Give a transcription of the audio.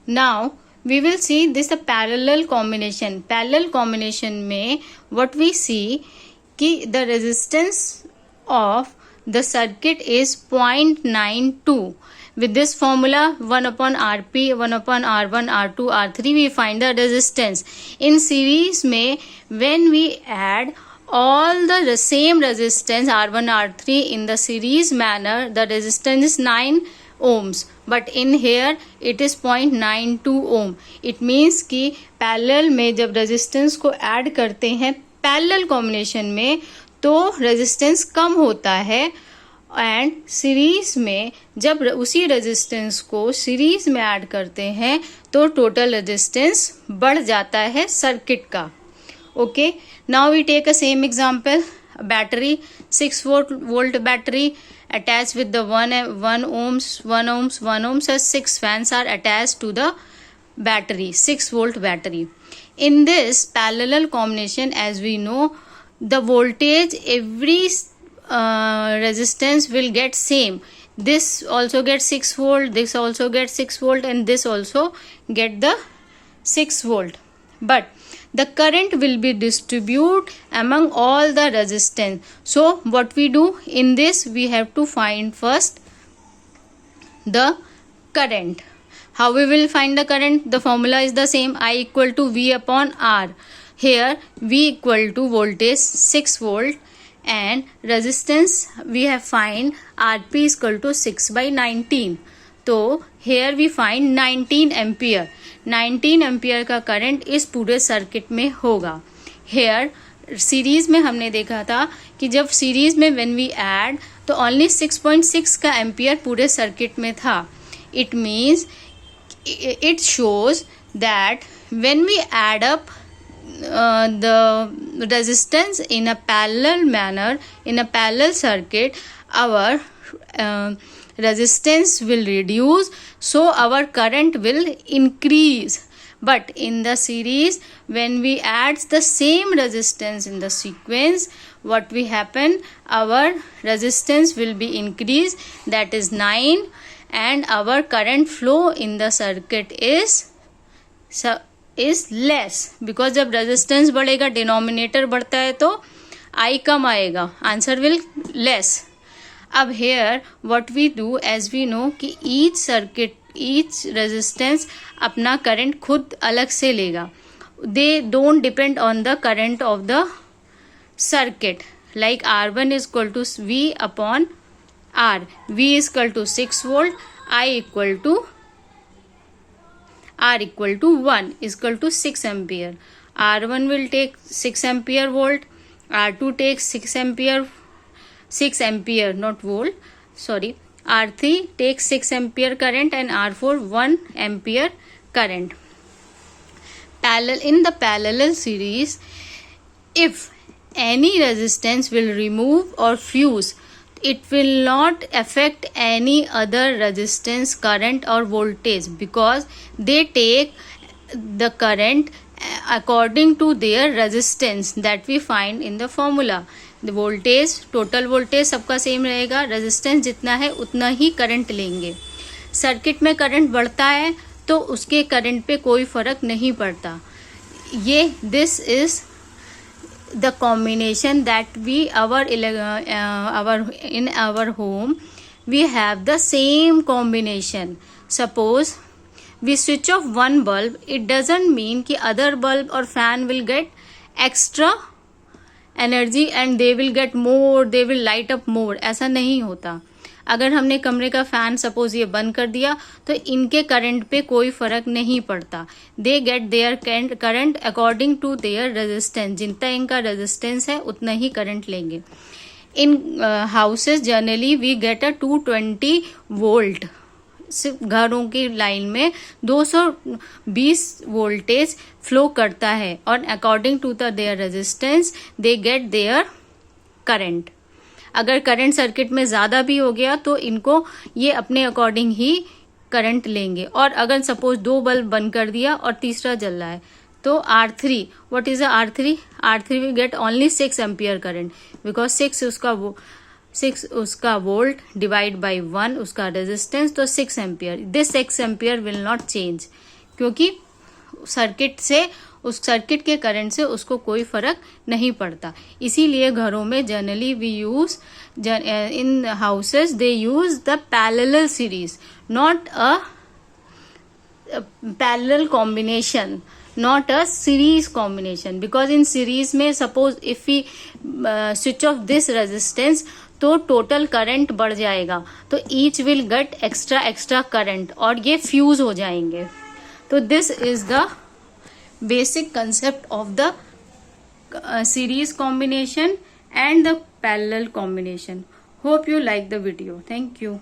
Now we will see this a parallel combination. Parallel combination में what we see कि the resistance of the circuit is 0.92. With this formula 1 upon Rp, 1 upon R1, R2, R3 we find the resistance. In series में when we add all the same resistance R1, R3 in the series manner, the resistance is 9 ohms, but in here it is 0.92 ohm. It means कि parallel में जब resistance को add करते हैं parallel combination में तो resistance कम होता है, एंड सीरीज में जब उसी रेजिस्टेंस को सीरीज में ऐड करते हैं तो टोटल रेजिस्टेंस बढ़ जाता है सर्किट का. Okay, now we take a same example. Battery, 6 volt battery attached with the 1 ohms as 6 fans are attached to the battery, 6 volt battery. In this parallel combination, as we know, the voltage every resistance will get same. This also gets 6 volt, this also gets 6 volt, and this also get the 6 volt. But the current will be distributed among all the resistance. So what we do in this, we have to find first the current. How we will find the current? The formula is the same, I equal to V upon R. Here V equal to voltage 6 volt and resistance we have find Rp is equal to 6 by 19. तो here we find 19 ampere. 19 ampere का current इस पूरे circuit में होगा. Hair series में हमने देखा था कि जब सीरीज में व्हेन वी ऐड तो ओनली 6.6 का एम्पियर पूरे सर्किट में था. It means it shows that when we add up the resistance in a parallel manner in a parallel circuit, our resistance will reduce, so our current will increase. But in the series, when we add the same resistance in the sequence, what will happen? Our resistance will be increased, that is 9, and our current flow in the circuit is less. Because जब resistance बढ़ेगा denominator बढ़ता है तो I कम आएगा, answer will less. अब here what we do, as we know कि each circuit each resistance अपना करंट खुद अलग से लेगा. They don't depend on the current of the circuit. Like R1 is equal to V upon R. V is equal to 6 volt, I equal to R equal to 1 is equal to 6 ampere. R1 will take 6 ampere volt, R2 takes 6 ampere not volt, sorry, R3 takes 6 ampere current and R4 1 ampere current. In the parallel series, if any resistance will remove or fuse, it will not affect any other resistance, current or voltage, because they take the current according to their resistance that we find in the formula. The voltage, total voltage सबका same रहेगा, resistance जितना है उतना ही current लेंगे. Circuit में current बढ़ता है तो उसके करंट पे कोई फर्क नहीं पड़ता. ये this is the combination that we in our home we have the same combination. Suppose we switch off one bulb, it doesn't mean कि other bulb or fan will get extra energy and they will get more, they will light up more. ऐसा नहीं होता. अगर हमने कमरे का fan suppose ये बंद कर दिया तो इनके करंट पे कोई फर्क नहीं पड़ता. They get their current according to their resistance. जितना इनका रेजिस्टेंस है उतना ही करंट लेंगे. In houses generally we get a 220 volt. सिर्फ घरों की लाइन में 220 वोल्टेज फ्लो करता है और according to the their resistance they get their current. अगर करंट सर्किट में ज़्यादा भी हो गया तो इनको ये अपने अकॉर्डिंग ही करंट लेंगे. और अगर सपोज 2 बल्ब बंद कर दिया और तीसरा जल रहा है तो R3, what is R3? R3 will get only 6 ampere current because 6 उसका वो 6 उसका वोल्ट डिवाइड बाय 1 उसका रेजिस्टेंस, तो 6 ampere. This 6 ampere will not change, क्योंकि सर्किट से, उस सर्किट के करंट से उसको कोई फर्क नहीं पड़ता. इसीलिए घरों में generally we use, in houses they use the parallel series, not a parallel combination, not a series combination, because in series में suppose if we switch off this resistance तो total current बढ़ जाएगा, तो each will get extra current और ये fuse हो जाएंगे. तो this is the basic concept of the series combination and the parallel combination. Hope you like the video. Thank you.